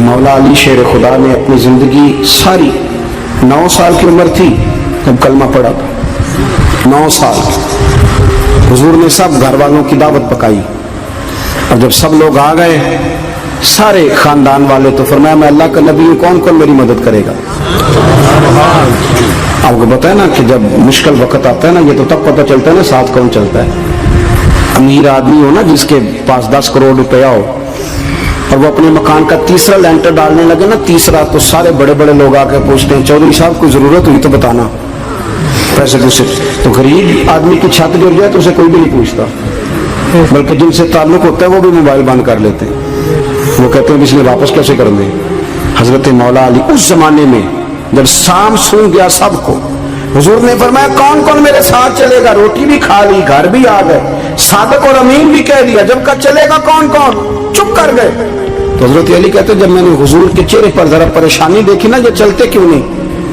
مولا علی شیر خدا نے اپنی زندگی ساری 9 سال کی عمر تھی جب کلمہ پڑھا تھا، 9 سال حضور نے سب گھر والوں کی دعوت پکائی، اور جب سب لوگ آ گئے سارے خاندان والے، تو فرمایا میں اللہ کا نبی ہوں، کون کون میری مدد کرے گا؟ آپ کو پتا ہے نا کہ جب مشکل وقت آتا ہے نا، یہ تو تب پتہ چلتا ہے نا ساتھ کون چلتا ہے۔ امیر آدمی ہو نا جس کے پاس 10 کروڑ روپیہ ہو اور وہ اپنے مکان کا تیسرا لینٹر ڈالنے لگے نا، تیسرا، تو سارے بڑے بڑے لوگ آ کے پوچھتے ہیں چودھری صاحب کوئی ضرورت ہوئی تو بتانا، پیسے دوسرے۔ تو غریب آدمی کی چھت گر جائے تو اسے کوئی بھی نہیں پوچھتا، بلکہ جن سے تعلق ہوتا ہے وہ بھی موبائل بند کر لیتے ہیں، وہ کہتے ہیں اس لیے واپس کیسے کر دیں۔ حضرت مولا علی اس زمانے میں جب شام سون گیا سب کو، حضور نے فرمایا کون کون میرے ساتھ چلے گا؟ روٹی بھی کھا لی، گھر بھی آ گئے، صادق اور امین بھی کہہ دیا، جب کا چلے گا کون کون؟ چپ کر گئے۔ تو حضرت علی کہتے ہیں جب میں نے حضور کے چہرے پر ذرا پریشانی دیکھی نا، یہ چلتے کیوں نہیں،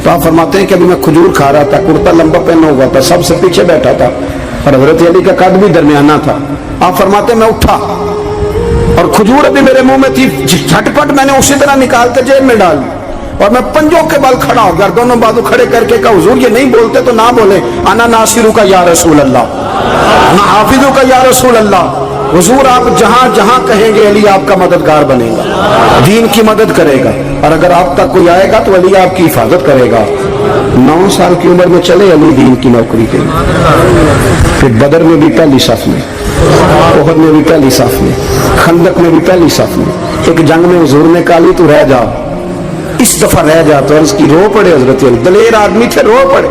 تو آپ فرماتے ہیں کہ ابھی میں کھجور کھا رہا تھا، کرتا لمبا پہنا ہوا تھا، سب سے پیچھے بیٹھا تھا، اور حضرت علی کا قد بھی درمیانہ تھا۔ آپ فرماتے ہیں میں اٹھا اور کھجور ابھی میرے منہ میں تھی، جھٹپٹ میں نے اسی طرح نکال کے جیب میں ڈال دی، اور میں پنجوں کے بل کھڑا ہو گیا، دونوں بازو کھڑے کر کے کہا حضور یہ نہیں بولتے تو نہ بولے، انا ناصرو کا یا رسول اللہ، انا حافظو کا یا رسول اللہ۔ حضور آپ جہاں جہاں کہیں گے علی آپ کا مددگار بنے گا، دین کی مدد کرے گا، اور اگر آپ تک کوئی آئے گا تو علی آپ کی حفاظت کرے گا۔ 9 سال کی عمر میں چلے علی دین کی نوکری کے لیے، پھر بدر میں بھی پہلی صف میں، احد میں بھی پہلی صف میں، خندق میں بھی پہلی صف میں۔ ایک جنگ میں حضور نے کہا علی تو رہ جا، اس دفعہ رہ جا، تو عرض کی رو پڑے حضرت علی، دلیر آدمی تھے، رو پڑے،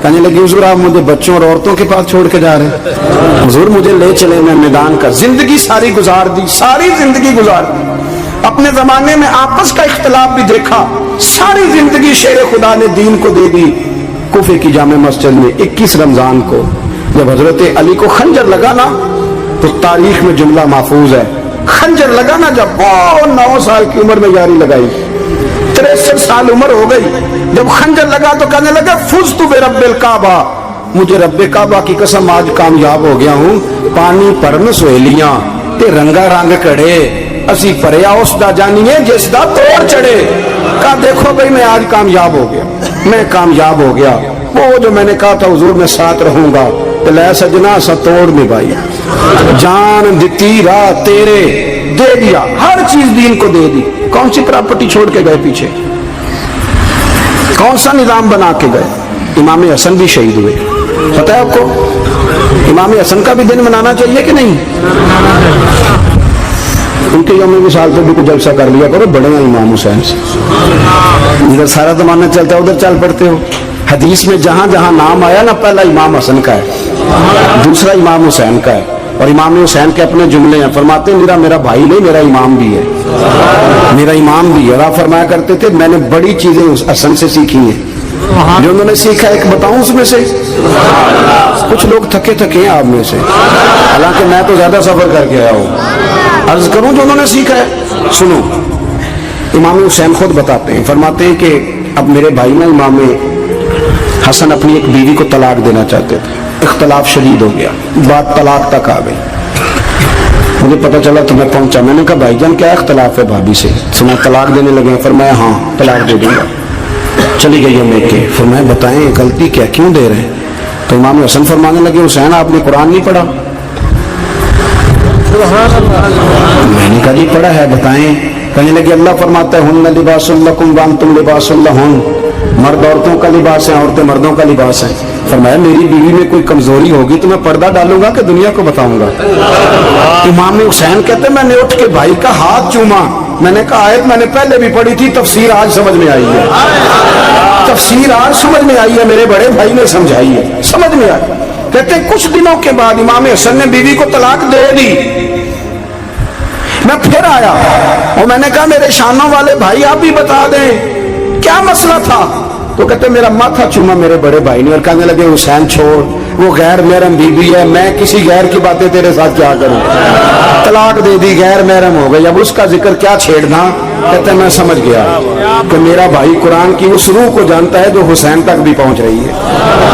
کہنے لگے حضور آپ مجھے بچوں اور عورتوں کے پاس چھوڑ کے جا رہے ہیں؟ حضور مجھے لے چلے، میں میدان کا زندگی ساری گزار دی، ساری زندگی گزار دی، اپنے زمانے میں آپس کا اختلاف بھی دیکھا، ساری زندگی شیر خدا نے دین کو دے دی۔ کوفے کی جامع مسجد میں 21 رمضان کو جب حضرت علی کو خنجر لگا نا، تو تاریخ میں جملہ محفوظ ہے، خنجر لگا نا جب، 9 سال کی عمر میں یاری لگائی، 63 سال عمر ہو گئی، جب خنجر لگا تو کہنے لگا فزت برب الکعبہ، مجھے رب کعبہ کی قسم آج کامیاب ہو گیا ہوں، پانی پرن سہیلیاں تے رنگا رنگ کڑے، اسی پریا اس دا جانیے جس دا توڑ چڑھے۔ کہا دیکھو بھئی میں آج کامیاب ہو گیا، میں کامیاب ہو گیا، وہ جو میں نے کہا تھا حضور میں ساتھ رہوں گا، لے سجنا سا توڑ نبھائی، جان دیتی راہ تیرے دے دیا، ہر چیز دین کو دے دی۔ کون سی پراپرٹی چھوڑ کے گئے پیچھے، کون سا نظام بنا کے گئے؟ امام حسن بھی شہید ہوئے، پتہ ہے آپ کو؟ امام حسن کا بھی دن منانا چاہیے کہ نہیں؟ ان کے یوم وصال پہ بھی کچھ جلسہ کر لیا کرو، بڑے ہیں امام حسین سے، ادھر سارا زمانہ چلتا ہے ادھر چل پڑتے ہو۔ حدیث میں جہاں جہاں نام آیا نا، پہلا امام حسن کا ہے، دوسرا امام حسین کا ہے، اور امام حسین کے اپنے جملے ہیں، فرماتے ہیں میرا بھائی نہیں، میرا امام بھی ہے، میرا امام بھی ہے۔ آپ فرمایا کرتے تھے میں نے بڑی چیزیں اس حسن سے سیکھی ہیں، جو انہوں نے سیکھا ایک بتاؤں اس میں سے؟ کچھ لوگ تھکے تھکے ہیں آپ میں سے، حالانکہ میں تو زیادہ سفر کر کے آیا ہوں، عرض کروں جو انہوں نے سیکھا ہے، سنو۔ امام حسین خود بتاتے ہیں، فرماتے ہیں کہ اب میرے بھائی نا امام حسن اپنی ایک بیوی کو طلاق دینا چاہتے تھے، اختلاف شدید ہو گیا، بات طلاق تک آ گئی، مجھے پتا چلا تو میں پہنچا، میں نے کہا بھائی جان کیا اختلاف ہے بھابھی سے، سنا طلاق دینے لگے، فرمایا ہاں طلاق دے دوں گا۔ چلی گئی میں کہ فرمایا بتائیں غلطی کیا، کیوں دے رہے ہیں؟ تو امام حسن فرمانے لگے حسین آپ نے قرآن نہیں پڑھا؟ میں نے کہا جی پڑھا ہے، بتائیں۔ کہنے لگے اللہ فرماتا ہے ہن لباس لکم وانتم لباس لہن، مرد عورتوں کا لباس ہے، عورتیں مردوں کا لباس ہے۔ فرمایا میری بیوی میں کوئی کمزوری ہوگی تو میں پردہ ڈالوں گا کہ دنیا کو بتاؤں گا؟ امام حسین کہتے میں نے اٹھ کے بھائی کا ہاتھ چوما، میں نے کہا آیت میں نے پہلے بھی پڑھی تھی، تفسیر آج سمجھ میں آئی ہے، تفسیر آج سمجھ میں آئی ہے، میرے بڑے بھائی نے سمجھائی ہے، سمجھ میں آئی۔ کہتے کچھ دنوں کے بعد امام حسن نے بیوی کو طلاق دے دی، میں پھر آیا اور میں نے کہا میرے شانوں والے بھائی آپ بھی بتا دیں کیا مسئلہ تھا؟ تو کہتے میرا ماتھا چوما میرے بڑے بھائی نے، اور کہنے لگے حسین چھوڑ، وہ غیر محرم بیوی ہے، میں کسی غیر کی باتیں تیرے ساتھ کیا کروں، طلاق دے دی، غیر محرم ہو گئی، اب اس کا ذکر کیا چھیڑنا؟ کہتے میں سمجھ گیا کہ میرا بھائی قرآن کی اس روح کو جانتا ہے جو حسین تک بھی پہنچ رہی ہے۔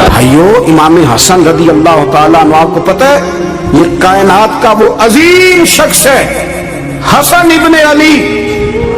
بھائیو امام حسن رضی اللہ تعالیٰ عنہ، آپ کو پتہ ہے یہ کائنات کا وہ عظیم شخص ہے حسن ابن علی،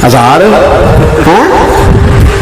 1000?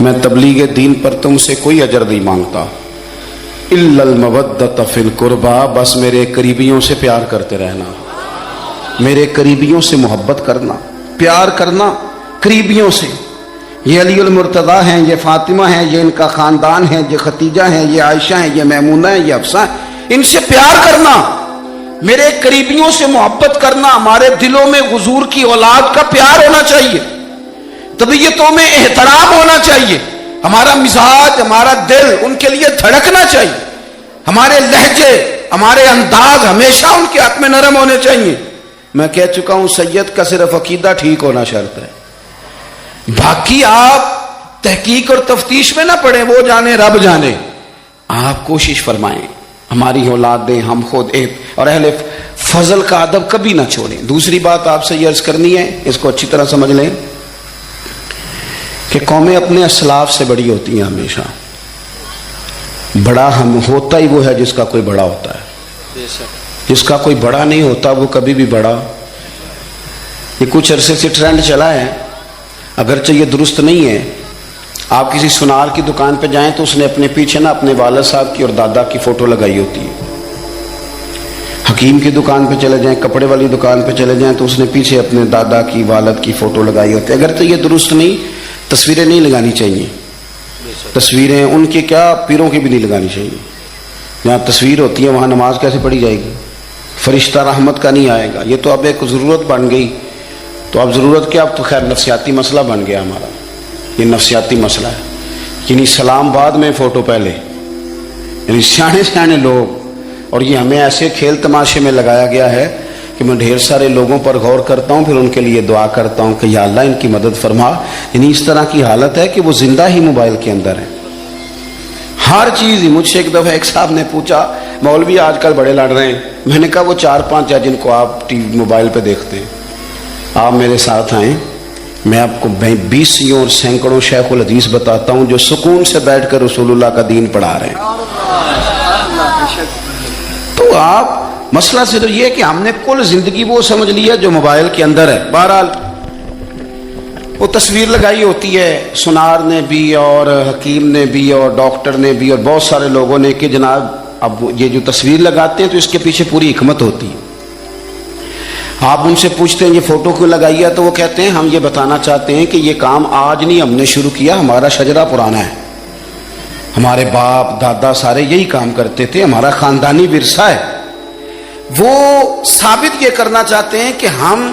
میں تبلیغ دین پر تم سے کوئی اجر نہیں مانگتا، الا المودۃ فی القربى، بس میرے قریبیوں سے پیار کرتے رہنا، میرے قریبیوں سے محبت کرنا، پیار کرنا قریبیوں سے۔ یہ علی المرتضیٰ ہیں، یہ فاطمہ ہیں، یہ ان کا خاندان ہے، یہ ختیجہ ہیں، یہ عائشہ ہیں، یہ میمونہ ہیں، یہ حفصہ ہیں، ان سے پیار کرنا، میرے قریبیوں سے محبت کرنا۔ ہمارے دلوں میں حضور کی اولاد کا پیار ہونا چاہیے، طبیعتوں میں احترام ہونا چاہیے، ہمارا مزاج، ہمارا دل ان کے لیے دھڑکنا چاہیے، ہمارے لہجے، ہمارے انداز ہمیشہ ان کے حق میں نرم ہونے چاہیے۔ میں کہہ چکا ہوں سید کا صرف عقیدہ ٹھیک ہونا شرط ہے، باقی آپ تحقیق اور تفتیش میں نہ پڑیں، وہ جانے رب جانے۔ آپ کوشش فرمائیں ہماری اولادیں، ہم خود اور اہل فضل کا ادب کبھی نہ چھوڑیں۔ دوسری بات آپ سے یہ عرض کرنی ہے، اس کو اچھی طرح سمجھ لیں کہ قومیں اپنے اسلاف سے بڑی ہوتی ہیں ہمیشہ، بڑا ہم ہوتا ہی وہ ہے جس کا کوئی بڑا ہوتا ہے، جس کا کوئی بڑا نہیں ہوتا وہ کبھی بھی بڑا۔ یہ کچھ عرصے سے ٹرینڈ چلا ہے، اگرچہ یہ درست نہیں ہے۔ آپ کسی سنار کی دکان پہ جائیں تو اس نے اپنے پیچھے نا اپنے والد صاحب کی اور دادا کی فوٹو لگائی ہوتی ہے۔ حکیم کی دکان پہ چلے جائیں، کپڑے والی دکان پہ چلے جائیں تو اس نے پیچھے اپنے دادا کی، والد کی فوٹو لگائی ہوتی ہے۔ اگرچہ یہ درست نہیں، تصویریں نہیں لگانی چاہیے، تصویریں ان کی کیا پیروں کی بھی نہیں لگانی چاہیے۔ جہاں تصویر ہوتی ہے وہاں نماز کیسے پڑھی جائے گی؟ فرشتہ رحمت کا نہیں آئے گا۔ یہ تو اب ایک ضرورت بن گئی، تو اب ضرورت کیا، اب تو خیر نفسیاتی مسئلہ بن گیا ہمارا، یہ نفسیاتی مسئلہ ہے۔ یعنی سلام بعد میں فوٹو پہلے، یعنی سیانے سیانے لوگ، اور یہ ہمیں ایسے کھیل تماشے میں لگایا گیا ہے کہ میں ڈھیر سارے لوگوں پر غور کرتا ہوں، پھر ان کے لیے دعا کرتا ہوں کہ یا اللہ ان کی مدد فرما۔ یعنی اس طرح کی حالت ہے کہ وہ زندہ ہی موبائل کے اندر ہے، ہر چیز ہی۔ مجھ سے ایک دفعہ ایک صاحب نے پوچھا، مولوی آج کل بڑے لڑ رہے ہیں، میں نے کہا وہ 4-5 ہے جن کو آپ ٹی وی موبائل پہ دیکھتے ہیں، آپ میرے ساتھ آئیں، میں آپ کو 20 اور سینکڑوں شیخ الحدیث بتاتا ہوں جو سکون سے بیٹھ کر رسول اللہ کا دین پڑھا رہے ہیں۔ تو آپ مسئلہ صرف یہ ہے کہ ہم نے کل زندگی وہ سمجھ لیا جو موبائل کے اندر ہے۔ بہرحال وہ تصویر لگائی ہوتی ہے سنار نے بھی اور حکیم نے بھی اور ڈاکٹر نے بھی اور بہت سارے لوگوں نے کہ جناب اب یہ جو تصویر لگاتے ہیں تو اس کے پیچھے پوری حکمت ہوتی ہے۔ آپ ان سے پوچھتے ہیں یہ فوٹو کیوں لگائی ہے تو وہ کہتے ہیں ہم یہ بتانا چاہتے ہیں کہ یہ کام آج نہیں ہم نے شروع کیا، ہمارا شجرہ پرانا ہے، ہمارے باپ دادا سارے یہی کام کرتے تھے، ہمارا خاندانی ورثہ ہے۔ وہ ثابت یہ کرنا چاہتے ہیں کہ ہم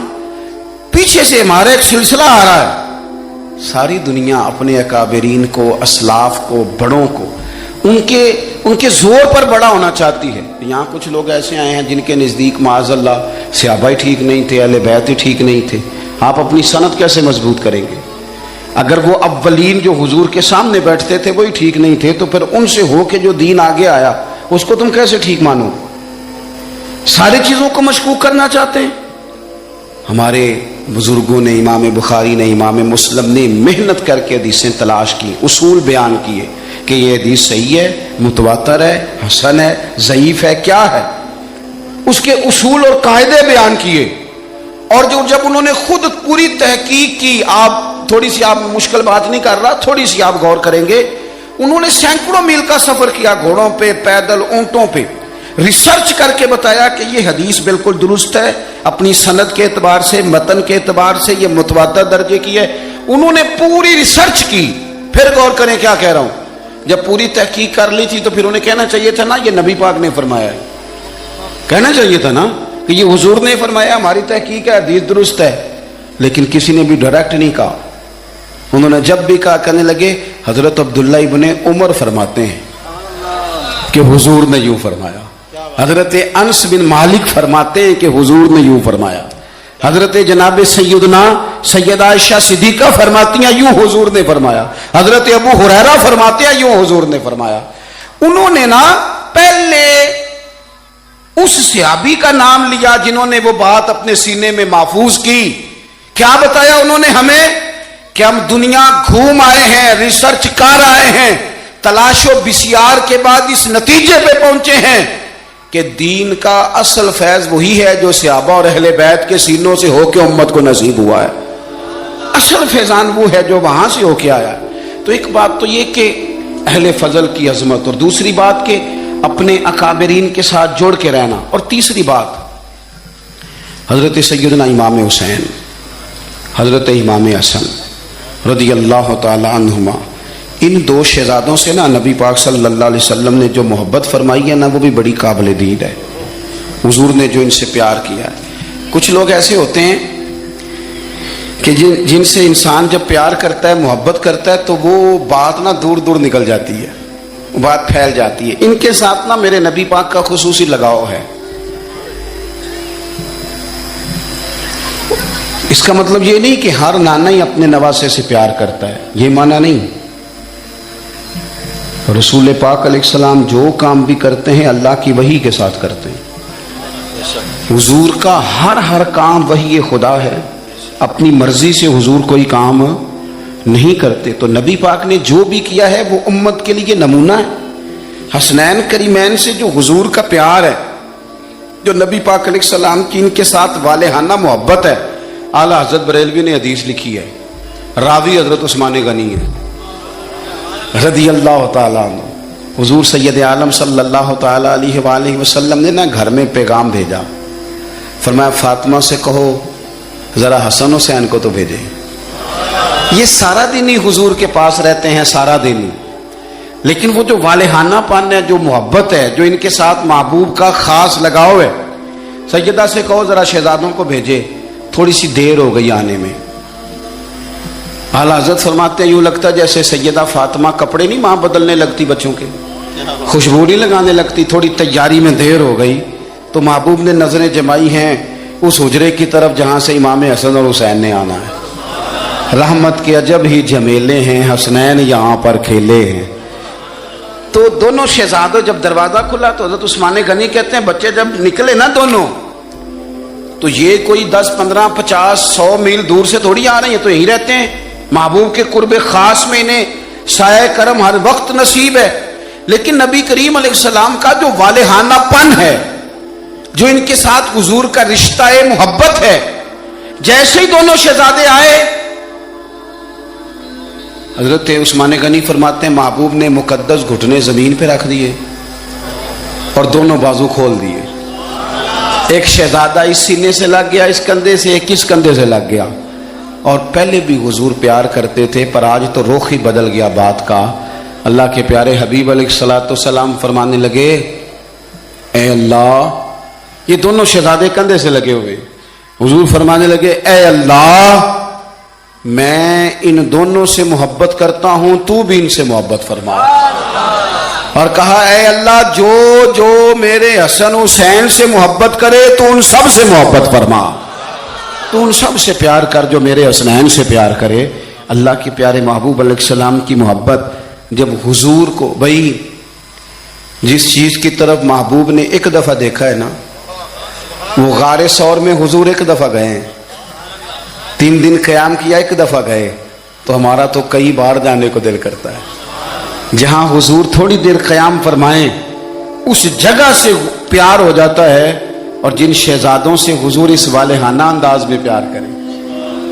پیچھے سے ہمارا ایک سلسلہ آ رہا ہے۔ ساری دنیا اپنے اکابرین کو، اسلاف کو، بڑوں کو ان کے زور پر بڑا ہونا چاہتی ہے۔ یہاں کچھ لوگ ایسے آئے ہیں جن کے نزدیک معاذ اللہ صحابہ ہی ٹھیک نہیں تھے، اہل بیت ہی ٹھیک نہیں تھے۔ آپ اپنی سند کیسے مضبوط کریں گے؟ اگر وہ اولین جو حضور کے سامنے بیٹھتے تھے وہی ٹھیک نہیں تھے تو پھر ان سے ہو کے جو دین آگے آیا اس کو تم کیسے ٹھیک مانو؟ ساری چیزوں کو مشکوک کرنا چاہتے ہیں۔ ہمارے بزرگوں نے، امام بخاری نے، امام مسلم نے محنت کر کے حدیثیں تلاش کی، اصول بیان کیے کہ یہ حدیث صحیح ہے، متواتر ہے، حسن ہے، ضعیف ہے، کیا ہے، اس کے اصول اور قاعدے بیان کیے۔ اور جب انہوں نے خود پوری تحقیق کی، آپ تھوڑی سی، آپ مشکل بات نہیں کر رہا، تھوڑی سی آپ غور کریں گے، انہوں نے سینکڑوں میل کا سفر کیا، گھوڑوں پہ، پیدل، اونٹوں پہ، ریسرچ کر کے بتایا کہ یہ حدیث بالکل درست ہے، اپنی سند کے اعتبار سے، متن کے اعتبار سے یہ متواتر درجے کی ہے۔ انہوں نے پوری ریسرچ کی۔ پھر غور کریں کیا کہہ رہا ہوں، جب پوری تحقیق کر لی تھی تو پھر انہیں کہنا چاہیے تھا نا یہ نبی پاک نے فرمایا ہے، کہنا چاہیے تھا نا کہ یہ حضور نے فرمایا، ہماری تحقیق ہے، حدیث درست ہے۔ لیکن کسی نے بھی ڈائریکٹ نہیں کہا۔ انہوں نے جب بھی کہا کہنے لگے حضرت عبداللہ ابن عمر فرماتے ہیں کہ حضور نے یوں فرمایا، حضرت انس بن مالک فرماتے ہیں کہ حضور نے یوں فرمایا، حضرت جناب سیدہ عائشہ صدیقہ فرماتی ہیں یوں حضور نے فرمایا، حضرت ابو ہریرہ فرماتے ہیں یوں حضور نے فرمایا۔ انہوں نے نا پہلے اس صحابی کا نام لیا جنہوں نے وہ بات اپنے سینے میں محفوظ کی۔ کیا بتایا انہوں نے ہمیں کہ ہم دنیا گھوم آئے ہیں، ریسرچ کر آئے ہیں، تلاش و بسیار کے بعد اس نتیجے پہ پہنچے ہیں کہ دین کا اصل فیض وہی ہے جو صحابہ اور اہل بیت کے سینوں سے ہو کے امت کو نصیب ہوا ہے۔ اصل فیضان وہ ہے جو وہاں سے ہو کے آیا ہے۔ تو ایک بات تو یہ کہ اہل فضل کی عظمت، اور دوسری بات کہ اپنے اکابرین کے ساتھ جوڑ کے رہنا، اور تیسری بات حضرت سیدنا امام حسین، حضرت امام حسن رضی اللہ تعالی عنہما، ان دو شہزادوں سے نا نبی پاک صلی اللہ علیہ وسلم نے جو محبت فرمائی ہے نا، وہ بھی بڑی قابل دید ہے۔ حضور نے جو ان سے پیار کیا ہے، کچھ لوگ ایسے ہوتے ہیں کہ جن سے انسان جب پیار کرتا ہے، محبت کرتا ہے، تو وہ بات نا دور دور نکل جاتی ہے، بات پھیل جاتی ہے۔ ان کے ساتھ نا میرے نبی پاک کا خصوصی لگاؤ ہے۔ اس کا مطلب یہ نہیں کہ ہر نانا ہی اپنے نواسے سے پیار کرتا ہے، یہ معنی نہیں۔ رسول پاک علیہ السلام جو کام بھی کرتے ہیں اللہ کی وحی کے ساتھ کرتے ہیں۔ حضور کا ہر کام وحی خدا ہے، اپنی مرضی سے حضور کوئی کام نہیں کرتے۔ تو نبی پاک نے جو بھی کیا ہے وہ امت کے لیے نمونہ ہے۔ حسنین کریمین سے جو حضور کا پیار ہے، جو نبی پاک علیہ السلام کی ان کے ساتھ والہانہ محبت ہے، اعلیٰ حضرت بریلوی نے حدیث لکھی ہے، راوی حضرت عثمان غنی ہے رضی اللہ تعالیٰ عنہ۔ حضور سید عالم صلی اللہ تعالیٰ علیہ وآلہ وسلم نے نا گھر میں پیغام بھیجا، فرمایا فاطمہ سے کہو ذرا حسن حسین کو تو بھیجے۔ یہ سارا دن ہی حضور کے پاس رہتے ہیں، سارا دن ہی، لیکن وہ جو والہانہ پن ہے، جو محبت ہے، جو ان کے ساتھ محبوب کا خاص لگاؤ ہے، سیدہ سے کہو ذرا شہزادوں کو بھیجے، تھوڑی سی دیر ہو گئی آنے میں۔ اعلیٰ حضرت فرماتے ہیں یوں لگتا جیسے سیدہ فاطمہ کپڑے نہیں ماں بدلنے لگتی بچوں کے، خوشبو نہیں لگانے لگتی، تھوڑی تیاری میں دیر ہو گئی تو محبوب نے نظریں جمائی ہیں اس حجرے کی طرف جہاں سے امام حسن اور حسین نے آنا ہے۔ رحمت کے عجب ہی جھمیلے ہیں، حسنین یہاں پر کھیلے ہیں۔ تو دونوں شہزادوں جب دروازہ کھلا تو حضرت عثمان غنی کہتے ہیں بچے جب نکلے نا دونوں، تو یہ کوئی 10 15 50 100 میل دور سے تھوڑی آ رہے ہیں، تو یہیں رہتے ہیں۔ محبوب کے قرب خاص میں انہیں سایہ کرم ہر وقت نصیب ہے، لیکن نبی کریم علیہ السلام کا جو والہانہ پن ہے، جو ان کے ساتھ حضور کا رشتہ محبت ہے، جیسے ہی دونوں شہزادے آئے، حضرت عثمان غنی فرماتے ہیں محبوب نے مقدس گھٹنے زمین پہ رکھ دیے اور دونوں بازو کھول دیے۔ ایک شہزادہ اس سینے سے لگ گیا اس کندھے سے، ایک اس کندھے سے لگ گیا۔ اور پہلے بھی حضور پیار کرتے تھے، پر آج تو رخ ہی بدل گیا بات کا۔ اللہ کے پیارے حبیب علیہ الصلوۃ والسلام فرمانے لگے اے اللہ، یہ دونوں شہزادے کندھے سے لگے ہوئے، حضور فرمانے لگے اے اللہ میں ان دونوں سے محبت کرتا ہوں، تو بھی ان سے محبت فرما۔ اور کہا اے اللہ جو جو میرے حسن حسین سے محبت کرے تو ان سب سے محبت فرما، تو ان سب سے پیار کر جو میرے حسنین سے پیار کرے۔ اللہ کے پیارے محبوب علیہ السلام کی محبت جب حضور کو، بھائی جس چیز کی طرف محبوب نے ایک دفعہ دیکھا ہے نا، وہ غار ثور میں حضور ایک دفعہ گئے ہیں، 3 دن قیام کیا، ایک دفعہ گئے، تو ہمارا تو کئی بار جانے کو دل کرتا ہے۔ جہاں حضور تھوڑی دیر قیام فرمائیں اس جگہ سے پیار ہو جاتا ہے، اور جن شہزادوں سے حضور اس والہانہ انداز میں پیار کریں،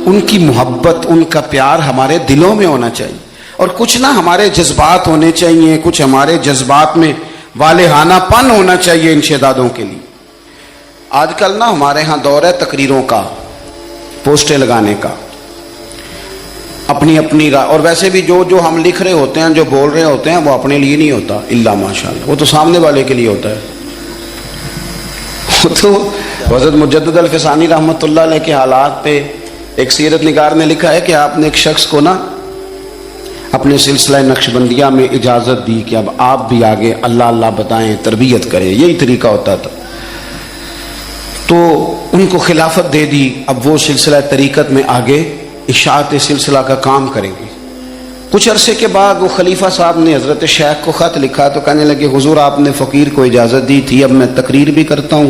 ان کی محبت، ان کا پیار ہمارے دلوں میں ہونا چاہیے، اور کچھ نہ ہمارے جذبات ہونے چاہیے، کچھ ہمارے جذبات میں والہانہ پن ہونا چاہیے ان شہزادوں کے لیے۔ آج کل نا ہمارے ہاں دور ہے تقریروں کا، پوسٹیں لگانے کا، اپنی اپنی راہ، اور ویسے بھی جو ہم لکھ رہے ہوتے ہیں، جو بول رہے ہوتے ہیں، وہ اپنے لیے نہیں ہوتا الا ماشاءاللہ، وہ تو سامنے والے کے لیے ہوتا ہے۔ تو حضرت مجدد الفسانی رحمۃ اللہ علیہ کے حالات پہ ایک سیرت نگار نے لکھا ہے کہ آپ نے ایک شخص کو نا اپنے سلسلہ نقشبندیہ میں اجازت دی کہ اب آپ بھی آگے اللہ اللہ بتائیں، تربیت کریں، یہی طریقہ ہوتا تھا، تو ان کو خلافت دے دی، اب وہ سلسلہ طریقت میں آگے اشاعت سلسلہ کا کام کریں گے۔ کچھ عرصے کے بعد وہ خلیفہ صاحب نے حضرت شیخ کو خط لکھا تو کہنے لگے حضور آپ نے فقیر کو اجازت دی تھی، اب میں تقریر بھی کرتا ہوں،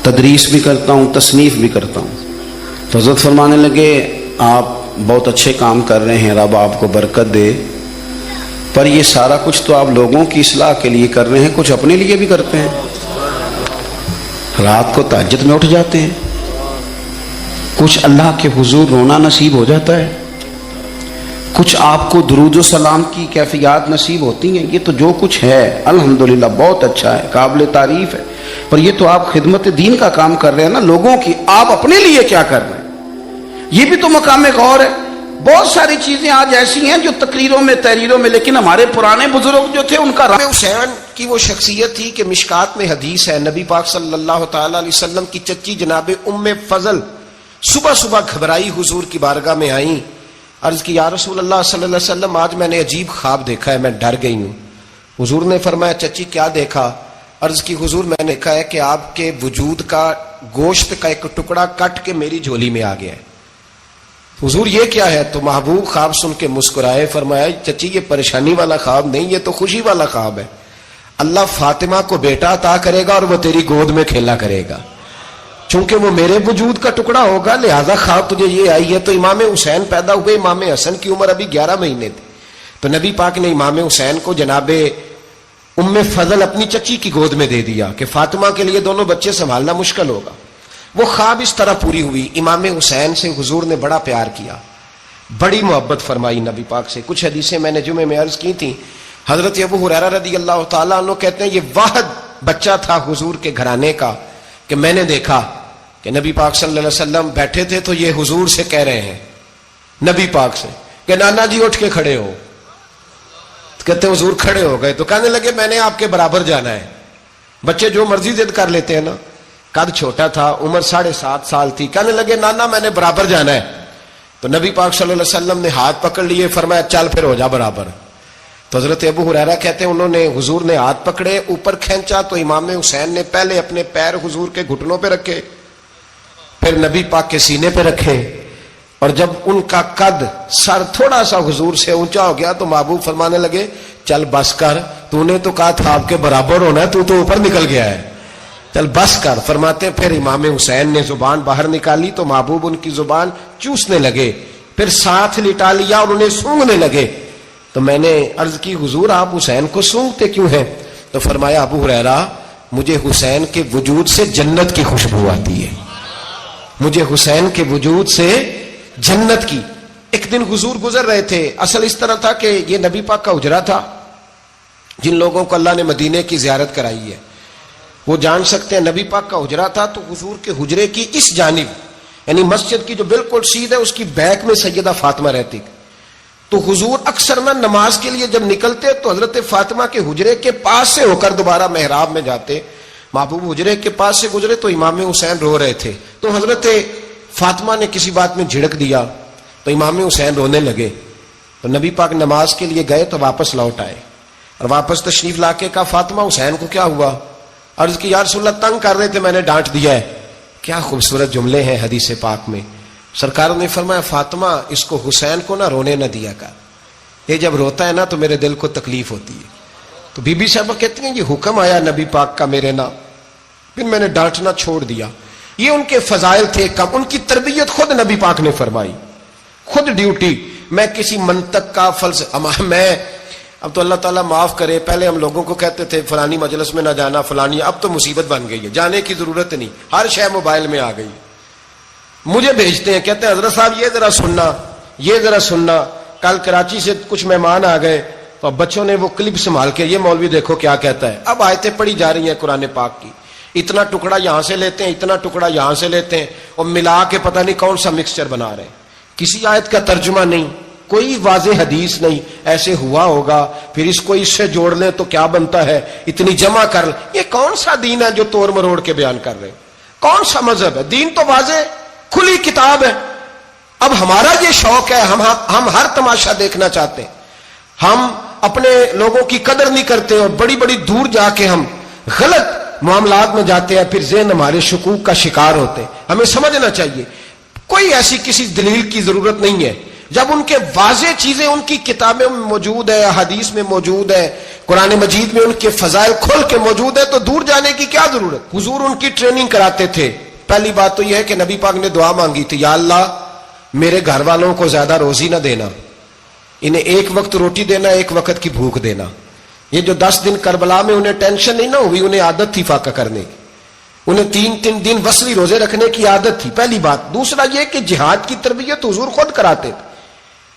تدریس بھی کرتا ہوں، تصنیف بھی کرتا ہوں۔ تو حضرت فرمانے لگے آپ بہت اچھے کام کر رہے ہیں، رب آپ کو برکت دے، پر یہ سارا کچھ تو آپ لوگوں کی اصلاح کے لیے کر رہے ہیں، کچھ اپنے لیے بھی کرتے ہیں، رات کو تہجد میں اٹھ جاتے ہیں، کچھ اللہ کے حضور رونا نصیب ہو جاتا ہے، کچھ آپ کو درود و سلام کی کیفیات نصیب ہوتی ہیں، یہ تو جو کچھ ہے الحمدللہ بہت اچھا ہے، قابل تعریف ہے، پر یہ تو آپ خدمت دین کا کام کر رہے ہیں نا لوگوں کی، آپ اپنے لیے کیا کر رہے ہیں؟ یہ بھی تو مقام غور ہے۔ بہت ساری چیزیں آج ایسی ہیں جو تقریروں میں تحریروں میں، لیکن ہمارے پرانے بزرگ جو تھے ان کا حسین کی وہ شخصیت تھی کہ مشکات میں حدیث ہے، نبی پاک صلی اللہ تعالی علیہ وسلم کی چچی جناب ام فضل صبح صبح گھبرائی حضور کی بارگاہ میں آئیں، عرض کی یا رسول اللہ صلی اللہ علیہ وسلم آج میں نے عجیب خواب دیکھا ہے، میں ڈر گئی ہوں۔ حضور نے فرمایا چچی کیا دیکھا؟ عرض کی حضور میں نے دیکھا ہے کہ آپ کے وجود کا گوشت کا ایک ٹکڑا کٹ کے میری جھولی میں آ گیا ہے۔ حضور یہ کیا ہے؟ تو محبوب خواب سن کے مسکرائے، فرمایا چچی یہ پریشانی والا خواب نہیں، یہ تو خوشی والا خواب ہے، اللہ فاطمہ کو بیٹا عطا کرے گا اور وہ تیری گود میں کھیلا کرے گا، چونکہ وہ میرے وجود کا ٹکڑا ہوگا لہذا خواب تجھے یہ آئی ہے۔ تو امام حسین پیدا ہوئے، امام حسن کی عمر ابھی 11 مہینے تھی، تو نبی پاک نے امام حسین کو جناب ام فضل اپنی چچی کی گود میں دے دیا کہ فاطمہ کے لیے دونوں بچے سنبھالنا مشکل ہوگا۔ وہ خواب اس طرح پوری ہوئی۔ امام حسین سے حضور نے بڑا پیار کیا، بڑی محبت فرمائی نبی پاک سے۔ کچھ حدیثیں میں نے جمعے میں عرض کی تھیں، حضرت ابو ہریرہ رضی اللہ تعالیٰ عنہ کہتے ہیں یہ واحد بچہ تھا حضور کے گھرانے کا کہ میں نے دیکھا کہ نبی پاک صلی اللہ علیہ وسلم بیٹھے تھے تو یہ حضور سے کہہ رہے ہیں، نبی پاک سے کہ نانا جی اٹھ کے کھڑے ہو، کہتے ہیں حضور کھڑے ہو گئے، تو کہنے لگے میں نے آپ کے برابر جانا ہے۔ بچے جو مرضی ضد کر لیتے ہیں نا، قد چھوٹا تھا، عمر 7.5 سال تھی، کہنے لگے نانا میں نے برابر جانا ہے۔ تو نبی پاک صلی اللہ علیہ وسلم نے ہاتھ پکڑ لیے، فرمایا چل پھر ہو جا برابر۔ تو حضرت ابو ہریرہ کہتے ہیں انہوں نے حضور نے ہاتھ پکڑے، اوپر کھینچا تو امام حسین نے پہلے اپنے پیر حضور کے گھٹنوں پہ رکھے، پھر نبی پاک کے سینے پہ رکھے، اور جب ان کا قد سر تھوڑا سا حضور سے اونچا ہو گیا تو محبوب فرمانے لگے چل بس کر، تو نے تو کہا تھا آپ کے برابر ہونا ہے، تو اوپر نکل گیا ہے، چل بس کر۔ فرماتے پھر امام حسین نے زبان باہر نکالی تو محبوب ان کی زبان چوسنے لگے، پھر ساتھ لٹا لیا اور انہیں سونگھنے لگے۔ تو میں نے عرض کی حضور آپ حسین کو سونگتے کیوں ہیں؟ تو فرمایا ابو ہریرہ مجھے حسین کے وجود سے جنت کی خوشبو آتی ہے، مجھے حسین کے وجود سے جنت کی۔ ایک دن حضور گزر رہے تھے، اصل اس طرح تھا کہ یہ نبی پاک کا حجرہ تھا، جن لوگوں کو اللہ نے مدینے کی زیارت کرائی ہے وہ جان سکتے ہیں، نبی پاک کا حجرہ تھا، تو حضور کے حجرے کی اس جانب یعنی مسجد کی جو بالکل سیدھ ہے اس کی بیک میں سیدہ فاطمہ رہتی، تو حضور اکثر نہ نماز کے لیے جب نکلتے تو حضرت فاطمہ کے حجرے کے پاس سے ہو کر دوبارہ محراب میں جاتے۔ محبوب حجرے کے پاس سے گزرے تو امام حسین رو رہے تھے، تو حضرت فاطمہ نے کسی بات میں جھڑک دیا تو امام حسین رونے لگے، تو نبی پاک نماز کے لیے گئے تو واپس لوٹ آئے، اور واپس تشریف لا کے کہا فاطمہ حسین کو کیا ہوا؟ عرض کی یا رسول اللہ تنگ کر رہے تھے میں نے ڈانٹ دیا ہے۔ کیا خوبصورت جملے ہیں حدیث پاک میں، سرکار نے فرمایا فاطمہ اس کو حسین کو نہ رونے نہ دیا کر، یہ جب روتا ہے نا تو میرے دل کو تکلیف ہوتی ہے۔ تو بی بی صاحبہ کہتی ہیں یہ حکم آیا نبی پاک کا میرے نام، پھر میں نے ڈانٹنا چھوڑ دیا۔ یہ ان کے فضائل تھے کم، ان کی تربیت خود نبی پاک نے فرمائی، خود ڈیوٹی۔ میں کسی منطق کا میں اب تو اللہ تعالیٰ معاف کرے، پہلے ہم لوگوں کو کہتے تھے فلانی مجلس میں نہ جانا فلانی، اب تو مصیبت بن گئی ہے، جانے کی ضرورت نہیں، ہر شے موبائل میں آ گئی۔ مجھے بھیجتے ہیں کہتے ہیں حضرت صاحب یہ ذرا سننا، یہ ذرا سننا، کل کراچی سے کچھ مہمان آ گئے تو اب بچوں نے وہ کلپ سنبھال کے یہ مولوی دیکھو کیا کہتا ہے، اب آیتیں پڑھی جا رہی ہیں قرآن پاک کی، اتنا ٹکڑا یہاں سے لیتے ہیں، اتنا ٹکڑا یہاں سے لیتے ہیں اور ملا کے پتہ نہیں کون سا مکسچر بنا رہے ہیں، کسی آیت کا ترجمہ نہیں، کوئی واضح حدیث نہیں، ایسے ہوا ہوگا پھر اس کو اس سے جوڑ لیں تو کیا بنتا ہے، اتنی جمع کر لیں۔ یہ کون سا دین ہے جو توڑ مروڑ کے بیان کر رہے ہیں؟ کون سا مذہب ہے؟ دین تو واضح کھلی کتاب ہے۔ اب ہمارا یہ شوق ہے، ہم ہر تماشا دیکھنا چاہتے ہیں، ہم اپنے لوگوں کی قدر نہیں کرتے اور بڑی بڑی دور جا کے ہم غلط معاملات میں جاتے ہیں، پھر ذہن ہمارے شکوک کا شکار ہوتے ہیں۔ ہمیں سمجھنا چاہیے کوئی ایسی کسی دلیل کی ضرورت نہیں ہے، جب ان کے واضح چیزیں ان کی کتابیں میں موجود ہے، حدیث میں موجود ہے، قرآن مجید میں ان کے فضائل کھول کے موجود ہے، تو دور جانے کی کیا ضرورت؟ حضور ان کی ٹریننگ کراتے تھے۔ پہلی بات تو یہ ہے کہ نبی پاک نے دعا مانگی تھی، یا اللہ میرے گھر والوں کو زیادہ روزی نہ دینا، انہیں ایک وقت روٹی دینا، ایک وقت کی بھوک دینا۔ یہ جو 10 دن کربلا میں انہیں ٹینشن نہیں نہ ہوئی، انہیں عادت تھی فاقہ کرنے کی، انہیں 3 دن وصلی روزے رکھنے کی عادت تھی، پہلی بات۔ دوسرا یہ کہ جہاد کی تربیت حضور خود کراتے تھے،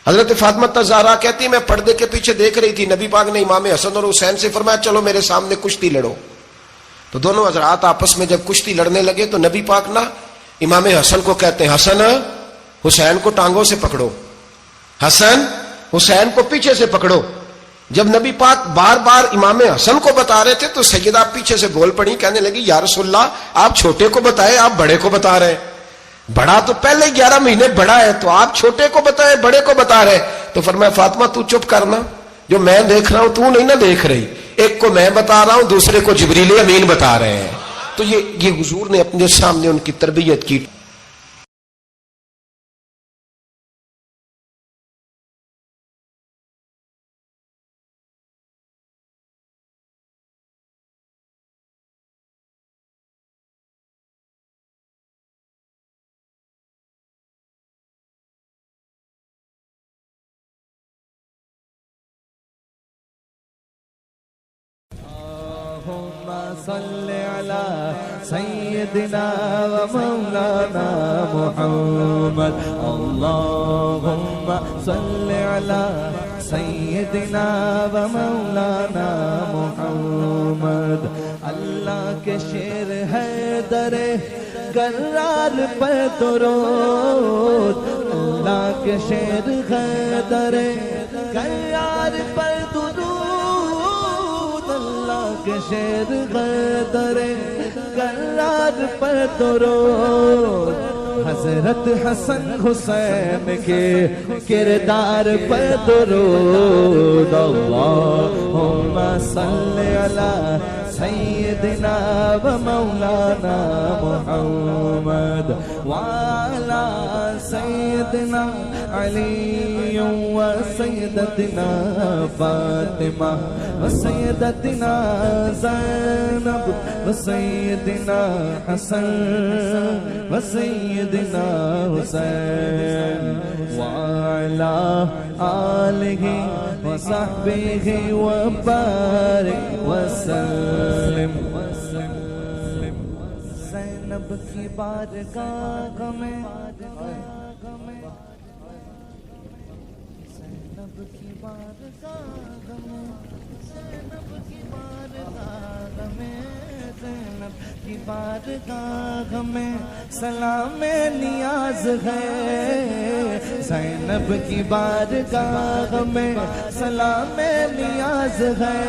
حضرت فاطمہ الزہرا کہتی میں پردے کے پیچھے دیکھ رہی تھی، نبی پاک نے امام حسن اور حسین سے فرمایا چلو میرے سامنے کشتی لڑو. تو دونوں حضرات آپس میں جب کشتی لڑنے لگے تو نبی پاک نا امام حسن کو کہتے ہیں حسن حسین کو ٹانگوں سے پکڑو، حسن حسین کو پیچھے سے پکڑو. جب نبی پاک بار بار امام حسن کو بتا رہے تھے تو سیدہ پیچھے سے بول پڑی، کہنے لگی یا رسول اللہ آپ چھوٹے کو بتائے، آپ بڑے کو بتا رہے ہیں. بڑا تو پہلے 11 مہینے بڑا ہے، تو آپ چھوٹے کو بتائے بڑے کو بتا رہے. تو فرمایا فاطمہ تو چپ کرنا، جو میں دیکھ رہا ہوں تو نہیں نہ دیکھ رہی. ایک کو میں بتا رہا ہوں، دوسرے کو جبریل امین بتا رہے ہیں. تو یہ حضور نے اپنے سامنے ان کی تربیت کی. صل على سيدنا ومولانا محمد. اللهم صل على سيدنا ومولانا محمد. اللہ کے شیر ہے در کرار پر درود، اللہ کے شیر ہے در کرار پر درود، کے شیر غدر کرار پر درود. حضرت حسن حسین کے کردار پر درود. اللہم صل علی سیدنا و مولانا محمد وعلی سیدنا علی و سیدتنا فاطمہ و سیدتنا زینب و سیدنا حسن و سیدنا حسین وعلی آلہ و صحبہ و بارک وسلم. زینب کی بارگاہ میں، زینب کی بارگاہ میں، زینب کی بارگاہ میں، زینب کی بارگاہ میں سلام نیاز ہے. زینب کی بارگاہ میں سلام نیاز ہے.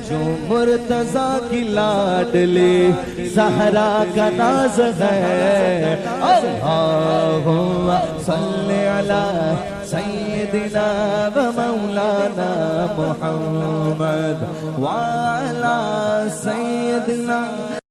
جو مرتضیٰ کی لاڈلی زہرا کا ناز ہے. اللہم صل علی سیدنا و مولانا محمد وعلی سیدنا